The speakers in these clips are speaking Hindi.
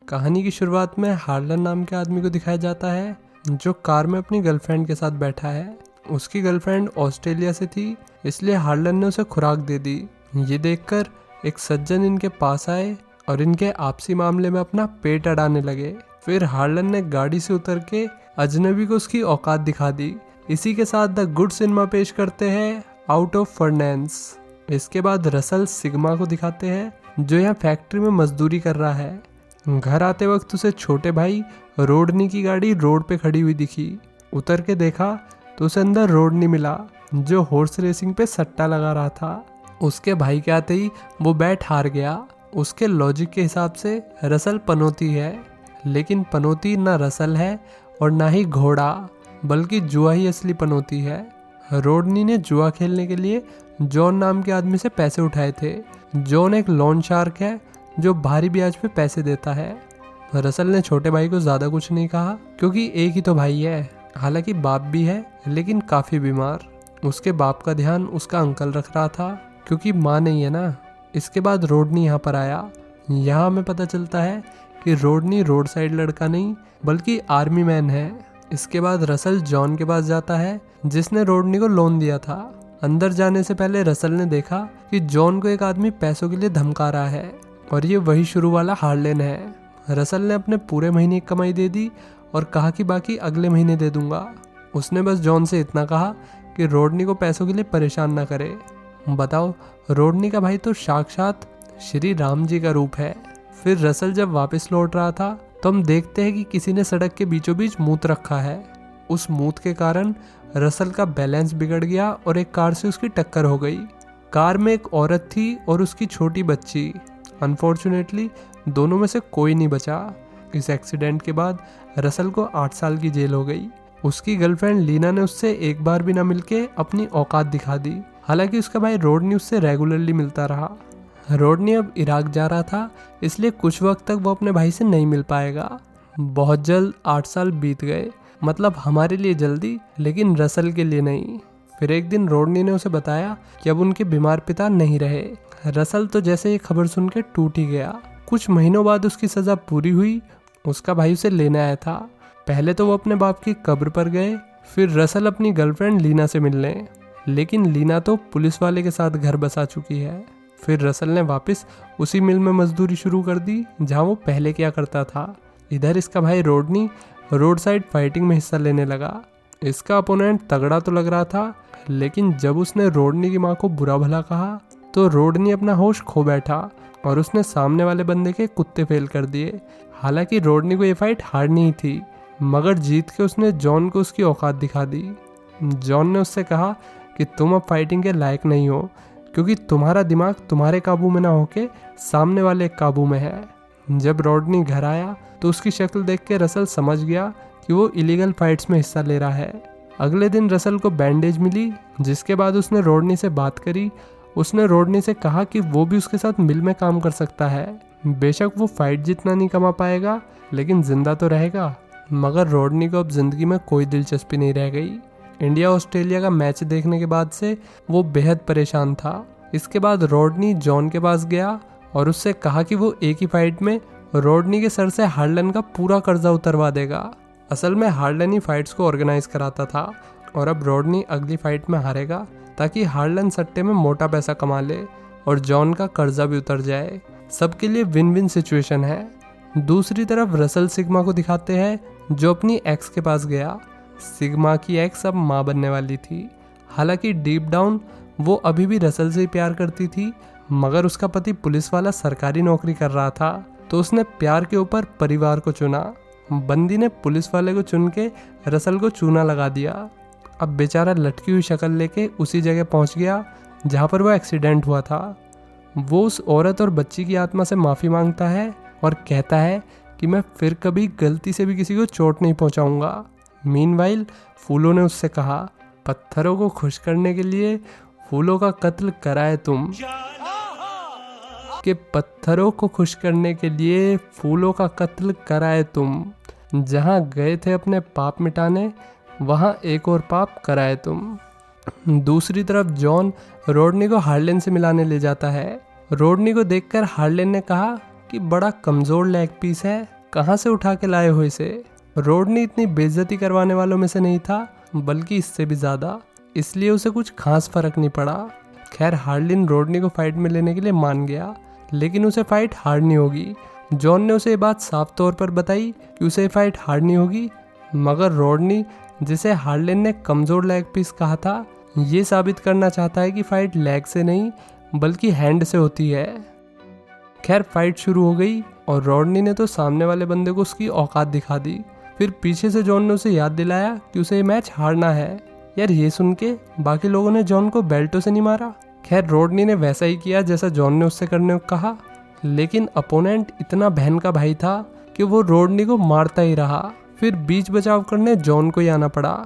कहानी की शुरुआत में हार्लन नाम के आदमी को दिखाया जाता है जो कार में अपनी गर्लफ्रेंड के साथ बैठा है। उसकी गर्लफ्रेंड ऑस्ट्रेलिया से थी, इसलिए हार्लन ने उसे खुराक दे दी। ये देखकर एक सज्जन इनके पास आए और इनके आपसी मामले में अपना पेट अड़ाने लगे। फिर हार्लन ने गाड़ी से उतर के अजनबी को उसकी औकात दिखा दी। इसी के साथ द गुड सिनेमा पेश करते हैं आउट ऑफ फर्नेंस। इसके बाद रसल सिग्मा को दिखाते हैं जो यहाँ फैक्ट्री में मजदूरी कर रहा है। घर आते वक्त उसे छोटे भाई रोडनी की गाड़ी रोड पे खड़ी हुई दिखी। उतर के देखा तो उसे अंदर रोडनी मिला जो हॉर्स रेसिंग पे सट्टा लगा रहा था। उसके भाई के आते ही वो बैट हार गया। उसके लॉजिक के हिसाब से रसल पनौती है, लेकिन पनौती ना रसल है और ना ही घोड़ा, बल्कि जुआ ही असली पनौती है। रोडनी ने जुआ खेलने के लिए जॉन नाम के आदमी से पैसे उठाए थे। जॉन एक लोन शार्क है जो भारी ब्याज पे पैसे देता है। रसल ने छोटे भाई को ज़्यादा कुछ नहीं कहा क्योंकि एक ही तो भाई है। हालांकि बाप भी है लेकिन काफ़ी बीमार। उसके बाप का ध्यान उसका अंकल रख रहा था क्योंकि माँ नहीं है ना। इसके बाद रोडनी यहाँ पर आया। यहाँ हमें पता चलता है कि रोडनी रोड साइड लड़का नहीं बल्कि आर्मी मैन है। इसके बाद रसल जॉन के पास जाता है जिसने रोडनी को लोन दिया था। अंदर जाने से पहले रसल ने देखा कि जॉन को एक आदमी पैसों के लिए धमका रहा है और ये वही शुरू वाला हार्लेन है। रसल ने अपने पूरे महीने की कमाई दे दी और कहा कि बाकी अगले महीने दे दूंगा। उसने बस जॉन से इतना कहा कि रोडनी को पैसों के लिए परेशान ना करे। बताओ, रोडनी का भाई तो साक्षात श्री राम जी का रूप है। फिर रसल जब वापस लौट रहा था तो हम देखते हैं कि किसी ने सड़क के बीचों बीच मूत रखा है। उस मूत के कारण रसल का बैलेंस बिगड़ गया और एक कार से उसकी टक्कर हो गई। कार में एक औरत थी और उसकी छोटी बच्ची। अनफॉर्चुनेटली दोनों में से कोई नहीं बचा। इस एक्सीडेंट के बाद रसल को 8 साल की जेल हो गई। उसकी गर्लफ्रेंड लीना ने उससे एक बार भी ना मिलके अपनी औकात दिखा दी। हालांकि उसका भाई रोडनी उससे रेगुलरली मिलता रहा। रोडनी अब इराक जा रहा था, इसलिए कुछ वक्त तक वो अपने भाई से नहीं मिल पाएगा। बहुत जल्द 8 साल बीत गए, मतलब हमारे लिए जल्दी लेकिन रसल के लिए नहीं। फिर एक दिन रोडनी ने उसे बताया कि अब उनके बीमार पिता नहीं रहे। रसल तो जैसे ये खबर सुन के टूट ही गया। कुछ महीनों बाद उसकी सज़ा पूरी हुई। उसका भाई उसे लेने आया था। पहले तो वो अपने बाप की कब्र पर गए, फिर रसल अपनी गर्लफ्रेंड लीना से मिलने, लेकिन लीना तो पुलिस वाले के साथ घर बसा चुकी है। फिर रसल ने वापस उसी मिल में मजदूरी शुरू कर दी जहाँ वो पहले किया करता था। इधर इसका भाई रोडनी रोड साइड फाइटिंग में हिस्सा लेने लगा। इसका अपोनेंट तगड़ा तो लग रहा था, लेकिन जब उसने रोडनी की माँ को बुरा भला कहा तो रोडनी अपना होश खो बैठा और उसने सामने वाले बंदे के कुत्ते फेल कर दिए। हालांकि रोडनी को ये फाइट हारनी ही थी, मगर जीत के उसने जॉन को उसकी औकात दिखा दी। जॉन ने उससे कहा कि तुम अब फाइटिंग के लायक नहीं हो क्योंकि तुम्हारा दिमाग तुम्हारे काबू में ना होके सामने वाले काबू में है। जब रोडनी घर आया तो उसकी शक्ल देख के रसल समझ गया कि वो इलीगल फाइट्स में हिस्सा ले रहा है। अगले दिन रसल को बैंडेज मिली, जिसके बाद उसने रोडनी से बात करी। उसने रोडनी से कहा कि वो भी उसके साथ मिल में काम कर सकता है। बेशक वो फाइट जितना नहीं कमा पाएगा लेकिन जिंदा तो रहेगा। मगर रोडनी को अब जिंदगी में कोई दिलचस्पी नहीं रह गई। इंडिया ऑस्ट्रेलिया का मैच देखने के बाद से वो बेहद परेशान था। इसके बाद रोडनी जॉन के पास गया और उससे कहा कि वो एक ही फाइट में रोडनी के सर से हार्लन का पूरा कर्जा उतरवा देगा। असल में हार्लन ही फाइट्स को ऑर्गेनाइज कराता था और अब रोडनी अगली फाइट में हारेगा ताकि हार्लन सट्टे में मोटा पैसा कमा ले और जॉन का कर्जा भी उतर जाए। सबके लिए विन विन सिचुएशन है। दूसरी तरफ रसल सिग्मा को दिखाते हैं जो अपनी एक्स के पास गया। सिग्मा की एक्स अब माँ बनने वाली थी। हालांकि डीप डाउन वो अभी भी रसल से ही प्यार करती थी, मगर उसका पति पुलिस वाला सरकारी नौकरी कर रहा था तो उसने प्यार के ऊपर परिवार को चुना। बंदी ने पुलिस वाले को चुन के रसल को चूना लगा दिया। अब बेचारा लटकी हुई शक्ल लेके उसी जगह पहुंच गया जहां पर वो एक्सीडेंट हुआ था। वो उस औरत और बच्ची की आत्मा से माफ़ी मांगता है और कहता है कि मैं फिर कभी गलती से भी किसी को चोट नहीं पहुंचाऊंगा। मीनवाइल फूलों ने उससे कहा, पत्थरों को खुश करने के लिए फूलों का कत्ल कराए तुम, कि पत्थरों को खुश करने के लिए फूलों का कत्ल कराए तुम। जहाँ गए थे अपने पाप मिटाने वहाँ एक और पाप कराए तुम। दूसरी तरफ जॉन रोडनी को हार्लेन से मिलाने ले जाता है। रोडनी को देखकर हार्लेन ने कहा कि बड़ा कमज़ोर लेग पीस है, कहाँ से उठा के लाए हो इसे। रोडनी इतनी बेइज्जती करवाने वालों में से नहीं था, बल्कि इससे भी ज़्यादा, इसलिए उसे कुछ खास फर्क नहीं पड़ा। खैर हार्लिन रोडनी को फाइट में लेने के लिए मान गया, लेकिन उसे फाइट हारनी होगी। जॉन ने उसे ये बात साफ तौर पर बताई कि उसे फाइट हारनी होगी, मगर रोडनी, जिसे हार्लिन ने कमज़ोर लेग पीस कहा था, ये साबित करना चाहता है कि फाइट लेग से नहीं बल्कि हैंड से होती है। खैर फाइट शुरू हो गई और रोडनी ने तो सामने वाले बंदे को उसकी औकात दिखा दी। फिर पीछे से जॉन ने उसे याद दिलाया कि उसे ये मैच हारना है। यार ये सुन के बाकी लोगों ने जॉन को बेल्टों से नहीं मारा। खैर रोडनी ने वैसा ही किया जैसा जॉन ने उससे करने को कहा, लेकिन अपोनेंट इतना बहन का भाई था कि वो रोडनी को मारता ही रहा। फिर बीच बचाव करने जॉन को ही आना पड़ा।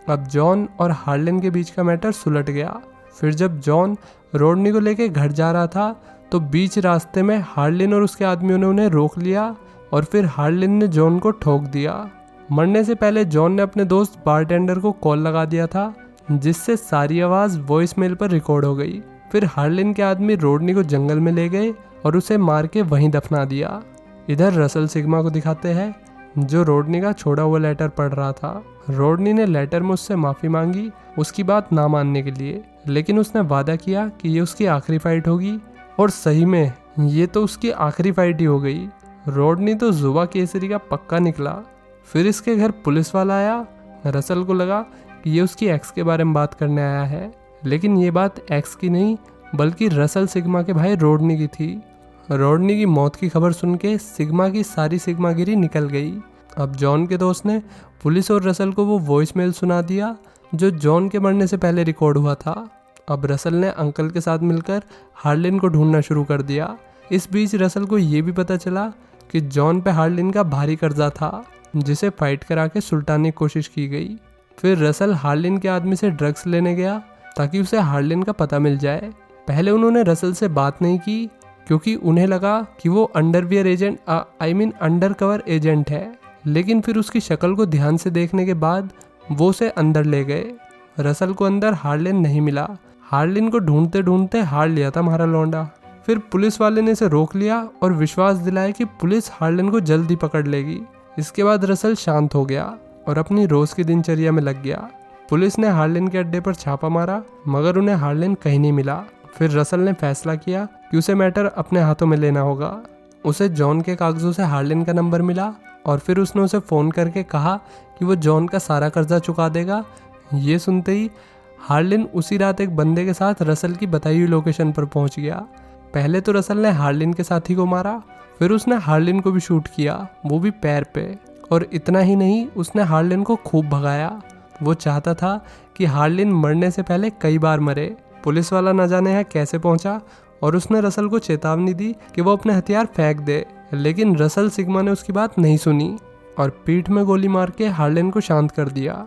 अब जॉन और हार्लिन के बीच का मैटर सुलट गया। फिर जब जॉन रोडनी को लेके घर जा रहा था तो बीच रास्ते में हार्लिन और उसके आदमियों ने उन्हें रोक लिया और फिर हार्लिन ने जॉन को ठोक दिया। मरने से पहले जॉन ने अपने दोस्त बारटेंडर को कॉल लगा दिया था, जिससे सारी आवाज़ वॉइस मेल पर रिकॉर्ड हो गई। फिर हार्लिन के आदमी रोडनी को जंगल में ले गए और उसे मार के वहीं दफना दिया। इधर रसल सिग्मा को दिखाते हैं, जो रोडनी का छोड़ा हुआ लेटर पढ़ रहा था। रोडनी ने लेटर में उससे माफ़ी मांगी उसकी बात ना मानने के लिए, लेकिन उसने वादा किया कि ये उसकी आखिरी फाइट होगी, और सही में ये तो उसकी आखिरी फाइट ही हो गई। रोडनी तो जुबा केसरी का पक्का निकला। फिर इसके घर पुलिस वाला आया। रसल को लगा कि ये उसकी एक्स के बारे में बात करने आया है, लेकिन ये बात एक्स की नहीं बल्कि रसल सिग्मा के भाई रोडनी की थी। रोडनी की मौत की खबर सुन के सिग्मा की सारी सिग्मागिरी निकल गई। अब जॉन के दोस्त ने पुलिस और रसल को वो वॉइस मेल सुना दिया जो जॉन के मरने से पहले रिकॉर्ड हुआ था। अब रसल ने अंकल के साथ मिलकर हार्लिन को ढूंढना शुरू कर दिया। इस बीच रसल को ये भी पता चला कि जॉन पे हार्लिन का भारी कर्जा था, जिसे फाइट करा के सुलटाने की कोशिश की गई। फिर रसल हार्लिन के आदमी से ड्रग्स लेने गया ताकि उसे हार्लिन का पता मिल जाए। पहले उन्होंने रसल से बात नहीं की क्योंकि उन्हें लगा कि वो underwear agent under cover agent है, लेकिन फिर उसकी शक्ल को ध्यान से देखने के बाद वो उसे अंदर ले गए। रसल को अंदर हार्लिन नहीं मिला। हार्लिन को ढूंढते ढूंढते हार लिया था हमारा लौंडा। फिर पुलिस वाले ने इसे रोक लिया और विश्वास दिलाया कि पुलिस हार्लिन को जल्दी पकड़ लेगी। इसके बाद रसल शांत हो गया और अपनी रोज की दिनचर्या में लग गया। पुलिस ने हार्लिन के अड्डे पर छापा मारा, मगर उन्हें हार्लिन कहीं नहीं मिला। फिर रसल ने फैसला किया कि उसे मैटर अपने हाथों में लेना होगा। उसे जॉन के कागजों से हार्लिन का नंबर मिला और फिर उसने उसे फ़ोन करके कहा कि वो जॉन का सारा कर्जा चुका देगा। ये सुनते ही हार्लिन उसी रात एक बंदे के साथ रसल की बताई हुई लोकेशन पर पहुंच गया। पहले तो रसल ने हार्लिन के साथी को मारा, फिर उसने हार्लिन को भी शूट किया, वो भी पैर पे। और इतना ही नहीं, उसने हार्लिन को खूब भगाया। वो चाहता था कि हार्लिन मरने से पहले कई बार मरे। पुलिस वाला न जाने यहाँ कैसे पहुंचा और उसने रसल को चेतावनी दी कि वो अपने हथियार फेंक दे, लेकिन रसल सिग्मा ने उसकी बात नहीं सुनी और पीठ में गोली मार के हार्लिन को शांत कर दिया।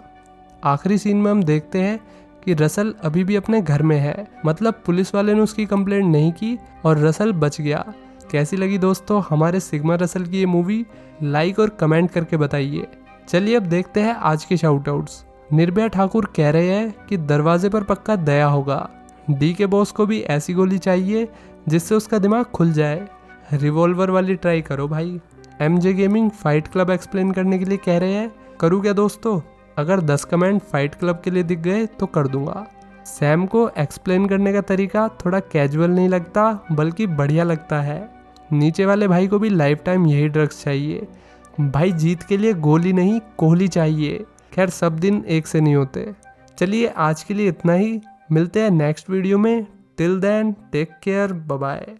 आखिरी सीन में हम देखते हैं कि रसल अभी भी अपने घर में है, मतलब पुलिस वाले ने उसकी कंप्लेंट नहीं की और रसल बच गया। कैसी लगी दोस्तों हमारे सिग्मा रसल की ये मूवी? लाइक और कमेंट करके बताइए। चलिए अब देखते हैं आज के शाउट आउट्स। निर्भया ठाकुर कह रहे हैं कि दरवाजे पर पक्का दया होगा। डी के बॉस को भी ऐसी गोली चाहिए जिससे उसका दिमाग खुल जाए। रिवॉल्वर वाली ट्राई करो भाई। MJ gaming fight club explain करने के लिए कह रहे हैं, करूँ क्या दोस्तों? अगर 10 कमेंट फाइट क्लब के लिए दिख गए तो कर दूंगा। सैम को एक्सप्लेन करने का तरीका थोड़ा कैजुअल नहीं लगता बल्कि बढ़िया लगता है। नीचे वाले भाई को भी लाइफ टाइम यही ड्रग्स चाहिए। भाई जीत के लिए गोली नहीं कोहली चाहिए। खैर सब दिन एक से नहीं होते। चलिए आज के लिए इतना ही, मिलते हैं नेक्स्ट वीडियो में। Till then take care, bye bye.